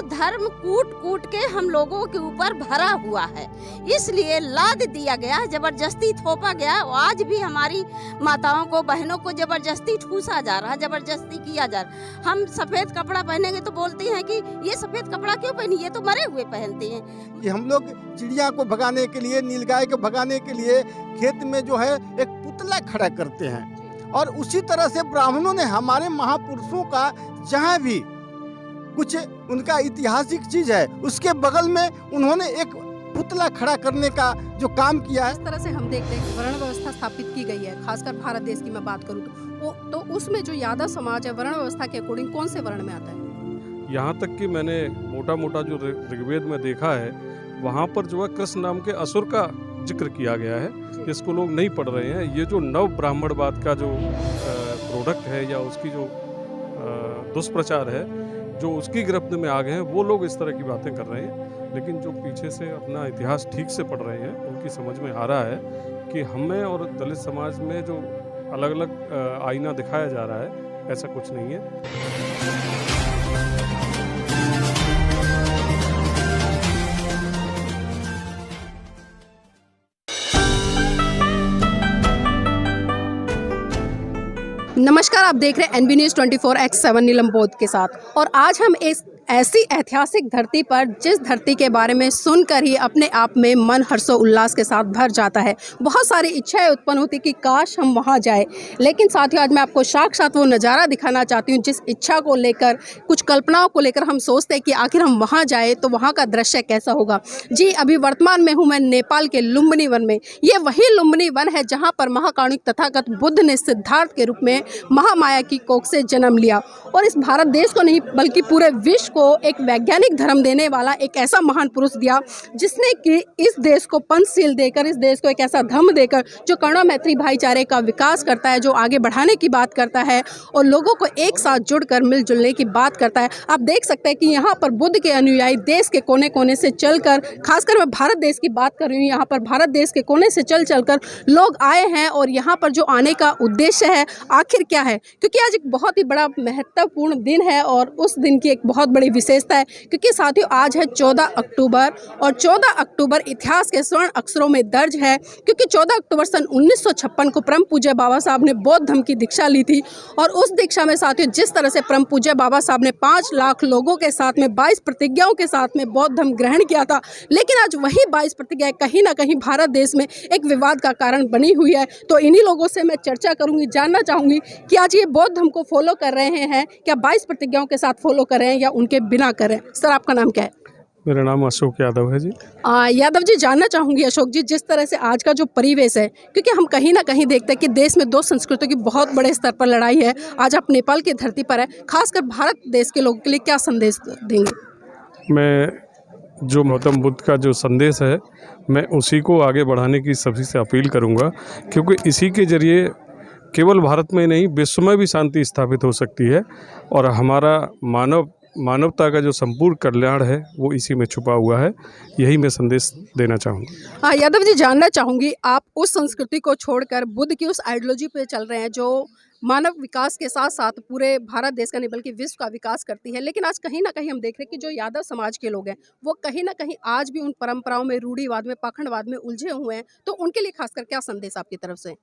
धर्म कूट कूट के हम लोगों के ऊपर भरा हुआ है, इसलिए लाद दिया गया, जबरदस्ती थोपा गया। आज भी हमारी माताओं को, बहनों को जबरदस्ती ठूसा जा रहा है, जबरदस्ती किया जा रहा है। हम सफ़ेद कपड़ा पहनेंगे तो बोलती हैं कि ये सफ़ेद कपड़ा क्यों पहनी, ये तो मरे हुए पहनती हैं। कि हम लोग चिड़िया को भगाने के लिए, नीलगाय को भगाने के लिए खेत में जो है एक पुतला खड़ा करते हैं। और उसी तरह से ब्राह्मणों ने हमारे महापुरुषों का जहाँ भी कुछ उनका ऐतिहासिक चीज है उसके बगल में उन्होंने एक पुतला खड़ा करने का जो काम किया है। इस तरह से हम देखते हैं कि वर्ण व्यवस्था स्थापित की गई है, खासकर भारत देश की मैं बात करूँ तो उसमें जो यादव समाज है वर्ण व्यवस्था के अकॉर्डिंग कौन से वर्ण में आता है? यहाँ तक कि मैंने मोटा मोटा जो ऋग्वेद में देखा है, वहाँ पर जो है कृष्ण नाम के असुर का जिक्र किया गया है, जिसको लोग नहीं पढ़ रहे हैं। ये जो नव ब्राह्मणवाद का जो प्रोडक्ट है या उसकी जो दुष्प्रचार है, जो उसकी गिरफ्त में आ गए हैं, वो लोग इस तरह की बातें कर रहे हैं। लेकिन जो पीछे से अपना इतिहास ठीक से पढ़ रहे हैं, उनकी समझ में आ रहा है कि हमें और दलित समाज में जो अलग अलग आईना दिखाया जा रहा है, ऐसा कुछ नहीं है। नमस्कार, आप देख रहे हैं NB News 24x7 नीलम बोध के साथ। और आज हम इस ऐसी ऐतिहासिक धरती पर, जिस धरती के बारे में सुनकर ही अपने आप में मन हर्षोल्लास के साथ भर जाता है। बहुत सारी इच्छाएं उत्पन्न होती कि काश हम वहां जाए, लेकिन साथियों आज मैं आपको साक्षात वो नज़ारा दिखाना चाहती हूँ जिस इच्छा को लेकर, कुछ कल्पनाओं को लेकर हम सोचते हैं कि आखिर हम वहां जाए तो वहां का दृश्य कैसा होगा। जी, अभी वर्तमान में हूँ मैं नेपाल के लुम्बिनी वन में। ये वही लुम्बिनी वन है जहाँ पर महाकारुणिक तथागत बुद्ध ने सिद्धार्थ के रूप में महामाया की कोख से जन्म लिया। और इस भारत देश को नहीं बल्कि पूरे विश्व को एक वैज्ञानिक धर्म देने वाला एक ऐसा महान पुरुष दिया, जिसने कि इस देश को पंचशील देकर, इस देश को एक ऐसा धर्म देकर जो करुणा मैत्री भाईचारे का विकास करता है, जो आगे बढ़ाने की बात करता है और लोगों को एक साथ जुड़कर मिलजुलने की बात करता है। आप देख सकते हैं कि यहाँ पर बुद्ध के अनुयायी देश के कोने कोने से चलकर, खासकर मैं भारत देश की बात कर रही हूँ, यहाँ पर भारत देश के कोने से चलकर लोग आए हैं। और यहाँ पर जो आने का उद्देश्य है आखिर क्या है, क्योंकि आज एक बहुत ही बड़ा महत्वपूर्ण दिन है और उस दिन की एक बहुत बड़ी विशेषता है, क्योंकि साथियों आज है 14 अक्टूबर और 14 अक्टूबर इतिहास के स्वर्ण अक्षरों में दर्ज है, क्योंकि 14 अक्टूबर सन 1956 को परम पूज्य बाबा साहब ने बौद्ध धर्म की दीक्षा ली थी। और उस दीक्षा में साथियों जिस तरह से परम पूज्य बाबा साहब ने 5 लाख लोगों के साथ में 22 प्रतिज्ञाओं के साथ में बौद्ध धर्म ग्रहण किया था, लेकिन आज वही 22 प्रतिज्ञाएं कहीं ना कहीं भारत देश में एक विवाद का कारण बनी हुई है। तो इन्हीं लोगों से मैं चर्चा करूंगी, जानना चाहूंगी कि आज ये बौद्ध धर्म को फॉलो कर रहे हैं, क्या 22 प्रतिज्ञाओं के साथ फॉलो कर रहे हैं या उनके बिना करें। सर, आपका नाम क्या है? मेरा नाम अशोक यादव है जी। यादव जी, जानना चाहूंगी अशोक जी, जिस तरह से आज का जो परिवेश है, क्योंकि हम कहीं ना कहीं देखते हैं कि देश में दो संस्कृतियों की बहुत बड़े स्तर पर लड़ाई है। आज आप नेपाल की धरती पर है, खासकर भारत देश के लोगों के लिए क्या संदेश देंगे? मैं जो गौतम बुद्ध का जो संदेश है, मैं उसी को आगे बढ़ाने की सभी से अपील करूंगा, क्योंकि इसी के जरिए केवल भारत में नहीं विश्व में भी शांति स्थापित हो सकती है। और हमारा मानवता का जो संपूर्ण कल्याण है वो इसी में छुपा हुआ है। यही मैं संदेश देना चाहूँगा। यादव जी, जानना चाहूँगी, आप उस संस्कृति को छोड़कर बुद्ध की उस आइडियोलॉजी पे चल रहे हैं जो मानव विकास के साथ साथ पूरे भारत देश का नहीं बल्कि विश्व का विकास करती है, लेकिन आज कहीं ना कहीं हम देख रहे हैं कि जो यादव समाज के लोग हैं वो कहीं ना कहीं आज भी उन परंपराओं में, रूढ़िवाद में, पाखंडवाद में उलझे हुए हैं। तो उनके लिए खासकर क्या संदेश आपकी तरफ से?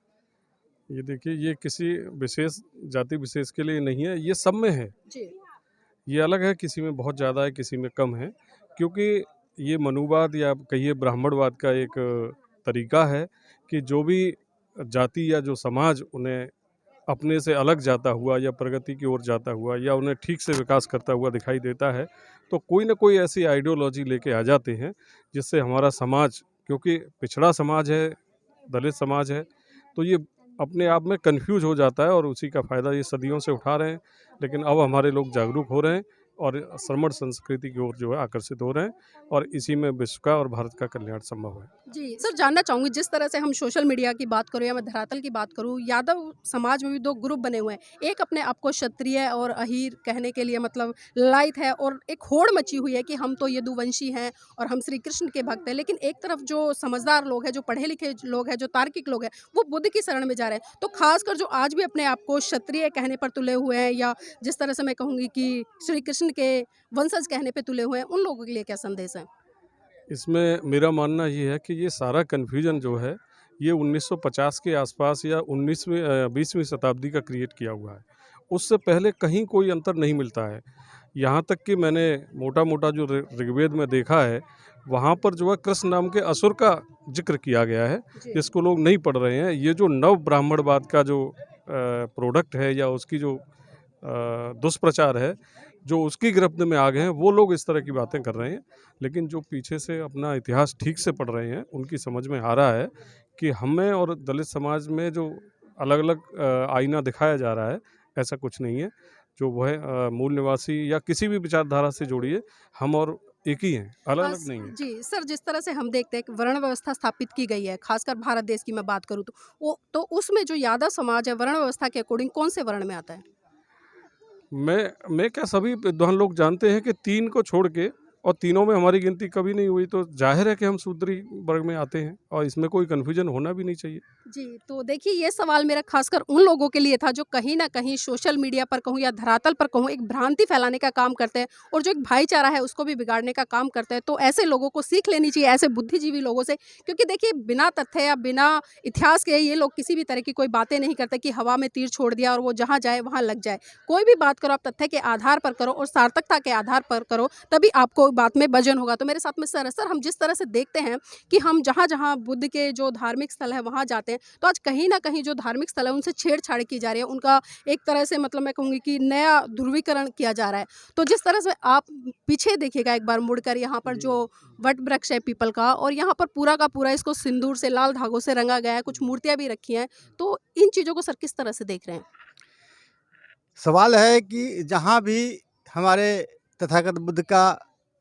ये देखिए, ये किसी विशेष जाति विशेष के लिए नहीं है, ये सब में है जी। ये अलग है, किसी में बहुत ज़्यादा है, किसी में कम है, क्योंकि ये मनुवाद या कहिए ब्राह्मणवाद का एक तरीका है कि जो भी जाति या जो समाज उन्हें अपने से अलग जाता हुआ या प्रगति की ओर जाता हुआ या उन्हें ठीक से विकास करता हुआ दिखाई देता है, तो कोई ना कोई ऐसी आइडियोलॉजी लेके आ जाते हैं जिससे हमारा समाज, क्योंकि पिछड़ा समाज है, दलित समाज है, तो ये अपने आप में कन्फ्यूज हो जाता है और उसी का फ़ायदा ये सदियों से उठा रहे हैं। लेकिन अब हमारे लोग जागरूक हो रहे हैं और श्रमण संस्कृति की ओर जो है आकर्षित हो रहे हैं, और इसी में विश्व का और भारत का कल्याण संभव है। जी सर, जानना चाहूँगी, जिस तरह से हम सोशल मीडिया की बात करूँ या मैं धरातल की बात करूँ, यादव समाज में भी दो ग्रुप बने हुए हैं। एक अपने आप को क्षत्रिय और अहीर कहने के लिए मतलब ललायत है और एक होड़ मची हुई है कि हम तो यदुवंशी हैं और हम श्री कृष्ण के भक्त हैं। लेकिन एक तरफ जो समझदार लोग हैं, जो पढ़े लिखे लोग हैं, जो तार्किक लोग हैं, वो बुद्ध की शरण में जा रहे हैं। तो खासकर जो आज भी अपने आप को क्षत्रिय कहने पर तुले हुए हैं, या जिस तरह से मैं कहूँगी कि श्री कृष्ण कृष्ण के वंशज कहने पे तुले हुए हैं, उन लोगों के लिए क्या संदेश है? इसमें मेरा मानना ये है कि ये सारा कन्फ्यूजन जो है ये 1950 के आसपास या 20वीं शताब्दी का क्रिएट किया हुआ है। उससे पहले कहीं कोई अंतर नहीं मिलता है। यहाँ तक कि मैंने मोटा मोटा जो ऋग्वेद में देखा है, वहाँ पर जो है कृष्ण नाम के असुर का जिक्र किया गया है, जिसको लोग नहीं पढ़ रहे हैं। ये जो नव ब्राह्मणवाद का जो प्रोडक्ट है या उसकी जो दुष्प्रचार है, जो उसकी गिरफ्त में आ गए हैं, वो लोग इस तरह की बातें कर रहे हैं। लेकिन जो पीछे से अपना इतिहास ठीक से पढ़ रहे हैं, उनकी समझ में आ रहा है कि हमें और दलित समाज में जो अलग अलग आईना दिखाया जा रहा है, ऐसा कुछ नहीं है। जो वह मूल निवासी या किसी भी विचारधारा से जोड़िए, हम और एक ही हैं, अलग अलग नहीं है। जी सर, जिस तरह से हम देखते हैं कि वर्ण व्यवस्था स्थापित की गई है, खासकर भारत देश की मैं बात करूँ तो उसमें जो यादव समाज है वर्ण व्यवस्था के अकॉर्डिंग कौन से वर्ण में आता है? मैं क्या, सभी विद्वान लोग जानते हैं कि 3 को छोड़ के और तीनों में हमारी गिनती कभी नहीं हुई, तो जाहिर है कि हम शूद्री वर्ग में आते हैं और इसमें कोई कन्फ्यूजन होना भी नहीं चाहिए। जी, तो देखिए ये सवाल मेरा खासकर उन लोगों के लिए था जो कहीं न कहीं सोशल मीडिया पर कहूँ या धरातल पर कहूँ एक भ्रांति फैलाने का काम करते हैं और जो एक भाईचारा है उसको भी बिगाड़ने का काम करते हैं। तो ऐसे लोगों को सीख लेनी चाहिए, ऐसे बुद्धिजीवी लोगों से, क्योंकि देखिए बिना तथ्य या बिना इतिहास के ये लोग किसी भी तरह की कोई बातें नहीं करते कि हवा में तीर छोड़ दिया और वो जहाँ जाए वहाँ लग जाए। कोई भी बात करो आप तथ्य के आधार पर करो और सार्थकता के आधार पर करो, तभी आपको बात में वजन होगा। तो मेरे साथ में सर हम जिस तरह से देखते हैं कि हम जहाँ-जहाँ बुद्ध के जो धार्मिक स्थल है वहाँ जाते हैं, तो आज कहीं न कहीं जो धार्मिक स्थल है उनसे छेड़छाड़ की जा रही है, उनका एक तरह से मतलब मैं कहूँगी कि नया ध्रुवीकरण किया जा रहा है। तो जिस तरह से आप पीछे देखिएगा एक बार मुड़कर, यहाँ पर जो वट वृक्ष है पीपल का, और यहाँ पर पूरा का पूरा इसको सिंदूर से, लाल धागों से रंगा गया है, कुछ मूर्तियाँ भी रखी हैं। तो इन चीज़ों को सर किस तरह से देख रहे हैं? सवाल है कि जहाँ भी हमारे तथागत बुद्ध का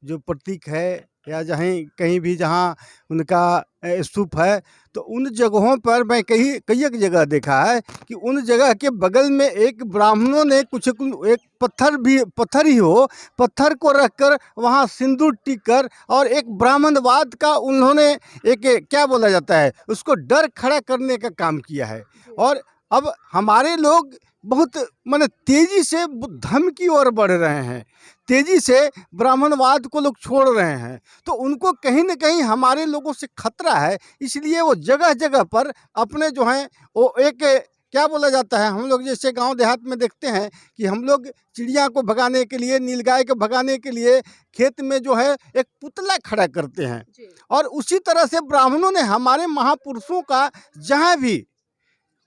जो प्रतीक है या कहीं भी जहाँ उनका स्तूप है, तो उन जगहों पर मैं कई एक जगह देखा है कि उन जगह के बगल में एक ब्राह्मणों ने एक पत्थर ही हो, पत्थर को रखकर वहाँ सिंदूर टिक कर और एक ब्राह्मणवाद का उन्होंने एक क्या बोला जाता है उसको डर खड़ा करने का काम किया है। और अब हमारे लोग बहुत माने तेजी से धर्म की ओर बढ़ रहे हैं, तेजी से ब्राह्मणवाद को लोग छोड़ रहे हैं, तो उनको कहीं न कहीं हमारे लोगों से खतरा है। इसलिए वो जगह जगह पर अपने जो हैं वो एक क्या बोला जाता है, हम लोग जैसे गांव देहात में देखते हैं कि हम लोग चिड़िया को भगाने के लिए, नीलगाय को भगाने के लिए खेत में जो है एक पुतला खड़ा करते हैं। और उसी तरह से ब्राह्मणों ने हमारे महापुरुषों का जहाँ भी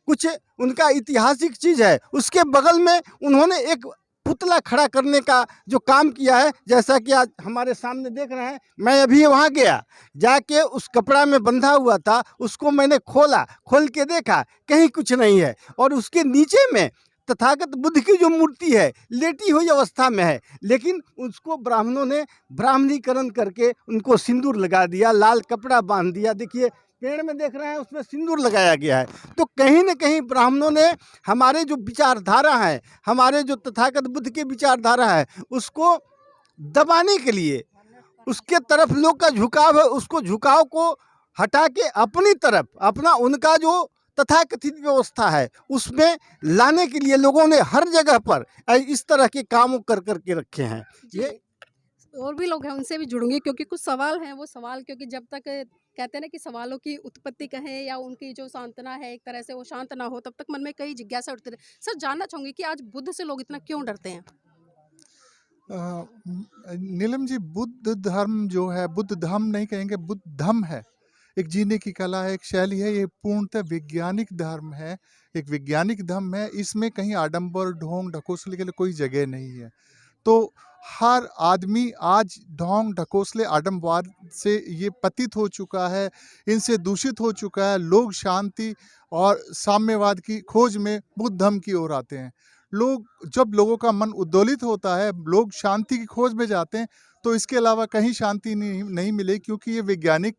कुछ उनका ऐतिहासिक चीज़ है उसके बगल में उन्होंने एक पुतला खड़ा करने का जो काम किया है, जैसा कि आज हमारे सामने देख रहे हैं। मैं अभी वहाँ गया, जाके उस कपड़ा में बंधा हुआ था, उसको मैंने खोल के देखा, कहीं कुछ नहीं है। और उसके नीचे में तथागत बुद्ध की जो मूर्ति है लेटी हुई अवस्था में है, लेकिन उसको ब्राह्मणों ने ब्राह्मणीकरण करके उनको सिंदूर लगा दिया, लाल कपड़ा बांध दिया। देखिए पेड़ में देख रहे हैं उसमें सिंदूर लगाया गया है। तो कहीं न कहीं ब्राह्मणों ने हमारे जो विचारधारा है, हमारे जो तथागत बुद्ध की विचारधारा है, उसको दबाने के लिए उसके तरफ लोग का झुकाव है, उसको झुकाव को हटा के अपनी तरफ अपना उनका जो तथाकथित व्यवस्था है उसमें लाने के लिए लोगों ने हर जगह पर इस तरह के कामों कर के रखे हैं। ये और भी लोग हैं उनसे भी जुड़ूंगी, क्योंकि कुछ सवाल हैं, वो सवाल क्योंकि जब तक कहते हैं ना कि सवालों की उत्पत्ति कहें या उनकी जो सांत्वना है एक तरह से वो शांत ना हो, तब तक मन में कई जिज्ञासा उठती रहे। सर जानना चाहूँगी कि आज बुद्ध से लोग इतना क्यों डरते हैं? नीलम जी, बुद्ध धर्म जो है, बुद्ध धर्म नहीं कहेंगे, बुद्ध धम्म है, एक जीने की कला है, एक शैली है। ये पूर्णतः वैज्ञानिक धर्म है, एक वैज्ञानिक धर्म है। इसमें कहीं आडंबर, ढोंग, ढकोसले के लिए कोई जगह नहीं है। तो हर आदमी आज ढोंग, ढकोसले, आडंबरवाद से ये पतित हो चुका है, इनसे दूषित हो चुका है। लोग शांति और साम्यवाद की खोज में बुद्ध धर्म की ओर आते हैं। जब लोगों का मन उद्दोलित होता है, लोग शांति की खोज में जाते हैं, तो इसके अलावा कहीं शांति नहीं मिले, क्योंकि ये वैज्ञानिक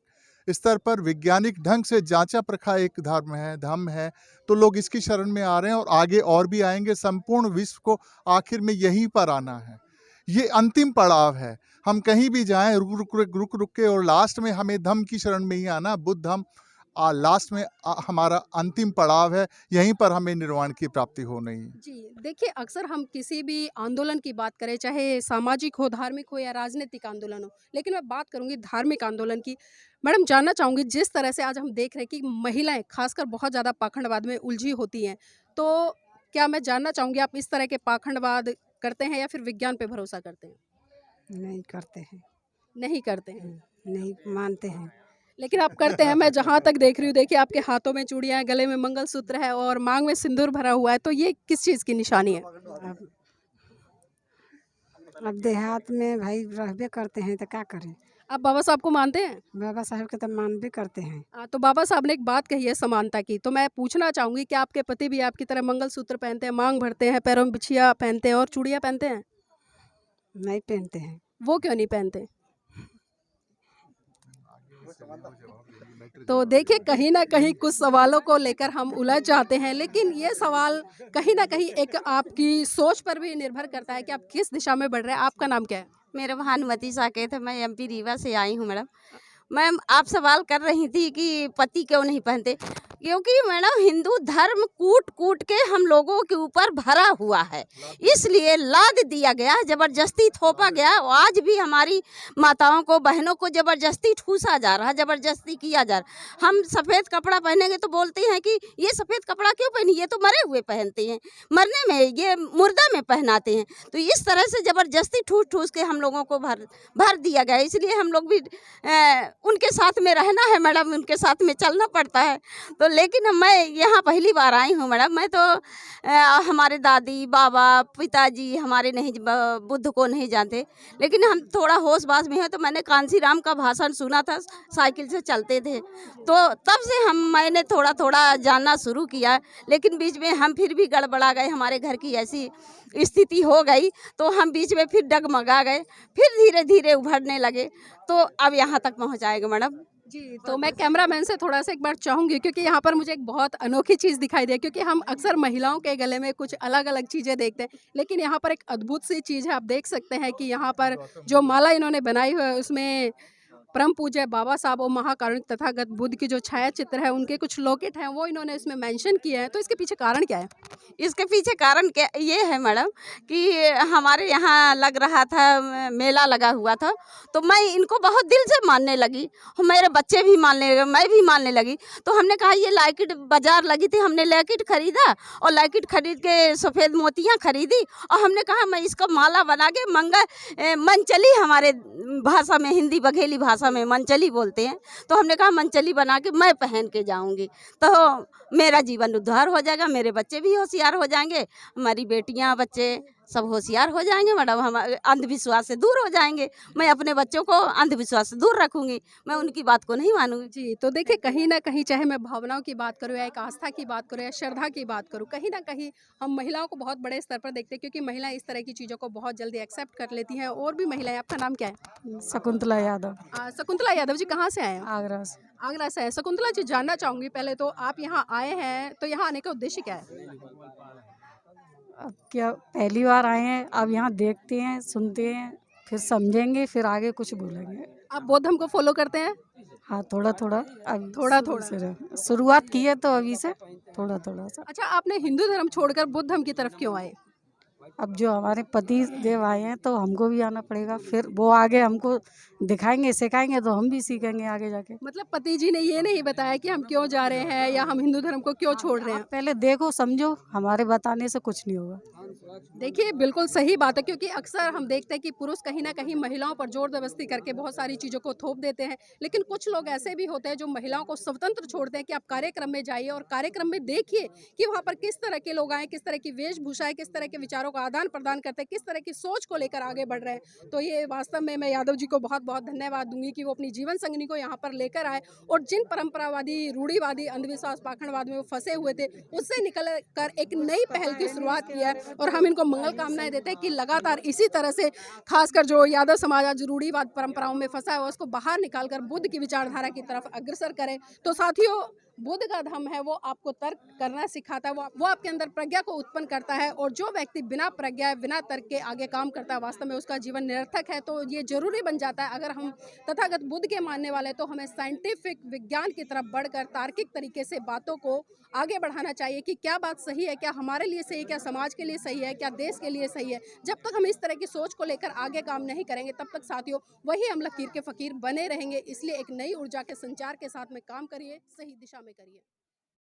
स्तर पर वैज्ञानिक ढंग से जांचा परखा एक धर्म है। तो लोग इसकी शरण में आ रहे हैं और आगे और भी आएंगे। संपूर्ण विश्व को आखिर में यहीं पर आना है, ये अंतिम पड़ाव है। हम कहीं भी जाएं रुक रुक के और लास्ट में हमें धम्म की शरण में ही आना। बुद्ध धम्म लास्ट में हमारा अंतिम पड़ाव है, यहीं पर हमें निर्वाण की प्राप्ति हो नहीं। जी, देखिए अक्सर हम किसी भी आंदोलन की बात करें, चाहे सामाजिक हो, धार्मिक हो या राजनीतिक आंदोलन हो, लेकिन मैं बात करूंगी धार्मिक आंदोलन की। मैडम जानना चाहूंगी, जिस तरह से आज हम देख रहे हैं कि महिलाएं खासकर बहुत ज़्यादा पाखंडवाद में उलझी होती हैं, तो क्या मैं जानना चाहूंगी आप इस तरह के पाखंडवाद करते हैं या फिर विज्ञान पे भरोसा करते हैं? नहीं करते हैं। नहीं करते हैं, नहीं मानते हैं। लेकिन आप करते हैं। मैं जहाँ तक देख रही हूँ, देखिए आपके हाथों में चूड़ियाँ हैं, गले में मंगलसूत्र है और मांग में सिंदूर भरा हुआ है, तो ये किस चीज़ की निशानी है? अब देहात में भाई रहबे करते हैं तो क्या करें। आप बाबा साहब को मानते हैं? बाबा साहब के तो मान भी करते हैं। तो बाबा साहब ने एक बात कही है समानता की, तो मैं पूछना चाहूंगी कि आपके पति भी आपकी तरह मंगलसूत्र पहनते हैं, मांग भरते हैं, पैरों में बिछिया पहनते हैं और चूड़ियाँ पहनते हैं? नहीं पहनते हैं। वो क्यों नहीं पहनते? तो देखिए कहीं ना कहीं कुछ सवालों को लेकर हम उलझ जाते हैं, लेकिन ये सवाल कहीं ना कहीं एक आपकी सोच पर भी निर्भर करता है कि आप किस दिशा में बढ़ रहे हैं। आपका नाम क्या है? मेरा भानुमति साकेत है, मैं एमपी रीवा से आई हूँ मैडम। मैम आप सवाल कर रही थी कि पति क्यों नहीं पहनते, क्योंकि मैडम हिंदू धर्म कूट कूट के हम लोगों के ऊपर भरा हुआ है, इसलिए लाद दिया गया, जबरदस्ती थोपा गया। और आज भी हमारी माताओं को बहनों को जबरदस्ती ठूसा जा रहा है, जबरदस्ती किया जा रहा। हम सफ़ेद कपड़ा पहनेंगे तो बोलते हैं कि ये सफ़ेद कपड़ा क्यों पहनी, ये तो मरे हुए पहनते हैं, मरने में ये मुर्दा में पहनाते हैं। तो इस तरह से जबरदस्ती ठूस ठूस के हम लोगों को भर दिया गया, इसलिए हम लोग भी उनके साथ में रहना है मैडम, उनके साथ में चलना पड़ता है। तो लेकिन मैं यहाँ पहली बार आई हूँ मैडम। मैं तो हमारे दादी बाबा पिताजी हमारे नहीं बुद्ध को नहीं जानते, लेकिन हम थोड़ा होश बास में हैं तो मैंने कांसी राम का भाषण सुना था, साइकिल से चलते थे, तो तब से मैंने थोड़ा थोड़ा जानना शुरू किया। लेकिन बीच में हम फिर भी गड़बड़ा गए, हमारे घर की ऐसी स्थिति हो गई तो हम बीच में फिर डगमगा गए, फिर धीरे धीरे उभरने लगे, तो अब यहाँ तक पहुँच आएगा मैडम। जी, तो मैं कैमरामैन से थोड़ा सा एक बार चाहूँगी, क्योंकि यहाँ पर मुझे एक बहुत अनोखी चीज़ दिखाई दे, क्योंकि हम अक्सर महिलाओं के गले में कुछ अलग अलग चीज़ें देखते हैं, लेकिन यहाँ पर एक अद्भुत सी चीज़ है। आप देख सकते हैं कि यहाँ पर जो माला इन्होंने बनाई हुई है उसमें परम पूज्य बाबा साहब और महाकारुणिक तथागत बुद्ध की जो छाया चित्र है उनके कुछ लॉकेट हैं वो इन्होंने इसमें मेंशन किए हैं। तो इसके पीछे कारण क्या है? इसके पीछे कारण क्या ये है मैडम कि हमारे यहाँ लग रहा था, मेला लगा हुआ था, तो मैं इनको बहुत दिल से मानने लगी, मेरे बच्चे भी मानने लगे, मैं भी मानने लगी। तो हमने कहा ये लॉकेट बाजार लगी थी, हमने लॉकेट खरीदा और लॉकेट खरीद के सफ़ेद मोतियाँ खरीदी और हमने कहा मैं इसका माला बना के मनचली, हमारे भाषा में हिंदी बघेली भाषा में मनचली बोलते हैं, तो हमने कहा मनचली बना के मैं पहन के जाऊंगी तो मेरा जीवन उद्धार हो जाएगा, मेरे बच्चे भी होशियार हो जाएंगे, हमारी बेटियां बच्चे सब होशियार हो जाएंगे मैडम, हम अंधविश्वास से दूर हो जाएंगे। मैं अपने बच्चों को अंधविश्वास से दूर रखूंगी, मैं उनकी बात को नहीं मानूंगी। जी, तो देखिए कहीं ना कहीं चाहे मैं भावनाओं की बात करूँ या एक आस्था की बात करूँ या श्रद्धा की बात करूँ, कहीं ना कहीं हम महिलाओं को बहुत बड़े स्तर पर देखते हैं, क्योंकि महिलाएं इस तरह की चीज़ों को बहुत जल्दी एक्सेप्ट कर लेती हैं। और भी महिलाएं, आपका नाम क्या है? शकुंतला यादव। शकुंतला यादव जी, कहाँ से आए हैं? आगरा से। आगरा से है। शकुंतला जी, जानना चाहूँगी पहले तो आप यहाँ आए हैं तो यहाँ आने का उद्देश्य क्या है? अब क्या पहली बार आए हैं, अब यहाँ देखते हैं सुनते हैं फिर समझेंगे फिर आगे कुछ बोलेंगे। आप बौद्ध धर्म को फॉलो करते हैं? हाँ थोड़ा थोड़ा, अब थोड़ा थोड़ा शुरुआत की है तो अभी से थोड़ा थोड़ा सा। अच्छा, आपने हिंदू धर्म छोड़कर बुद्ध धर्म की तरफ क्यों आए? अब जो हमारे पति देव आए हैं तो हमको भी आना पड़ेगा, फिर वो आगे हमको दिखाएंगे सिखाएंगे तो हम भी सीखेंगे आगे जाके। मतलब पति जी ने ये नहीं बताया कि हम क्यों जा रहे हैं या हम हिंदू धर्म को क्यों छोड़ रहे हैं? पहले देखो समझो, हमारे बताने से कुछ नहीं होगा। देखिए बिल्कुल सही बात है, क्योंकि अक्सर हम देखते हैं कि पुरुष कहीं ना कहीं महिलाओं पर जोर जबरदस्ती करके बहुत सारी चीज़ों को थोप देते हैं, लेकिन कुछ लोग ऐसे भी होते हैं जो महिलाओं को स्वतंत्र छोड़ते हैं कि आप कार्यक्रम में जाइए और कार्यक्रम में देखिए कि वहाँ पर किस तरह के लोग आए, किस तरह की वेशभूषा है, किस तरह के विचारों का आदान प्रदान करते हैं, किस तरह की सोच को लेकर आगे बढ़ रहे हैं। तो ये वास्तव में मैं यादव जी को बहुत बहुत धन्यवाद दूंगी कि वो अपनी जीवन संगिनी को यहाँ पर लेकर आए और जिन परंपरावादी, रूढ़िवादी, अंधविश्वास, पाखंडवाद में वो फंसे हुए थे उससे निकल कर एक नई पहल की शुरुआत किया है। और हम इनको मंगल कामनाएं देते हैं कि लगातार इसी तरह से खासकर जो यादव समाज आज रूढ़िवाद परंपराओं में फंसा है उसको बाहर निकालकर बुद्ध की विचारधारा की तरफ अग्रसर करें। तो साथियों, बुद्ध का धम्म है वो आपको तर्क करना सिखाता है, वो आपके अंदर प्रज्ञा को उत्पन्न करता है। और जो व्यक्ति बिना प्रज्ञा बिना तर्क के आगे काम करता है वास्तव में उसका जीवन निरर्थक है। तो ये जरूरी बन जाता है, अगर हम तथागत बुद्ध के मानने वाले तो हमें साइंटिफिक विज्ञान की तरफ बढ़कर तार्किक तरीके से बातों को आगे बढ़ाना चाहिए कि क्या बात सही है, क्या हमारे लिए सही है, क्या समाज के लिए सही है, क्या देश के लिए सही है। जब तक हम इस तरह की सोच को लेकर आगे काम नहीं करेंगे तब तक साथियों वही हम लकीर के फकीर बने रहेंगे। इसलिए एक नई ऊर्जा के संचार के साथ में काम करिए, सही दिशा में करिए।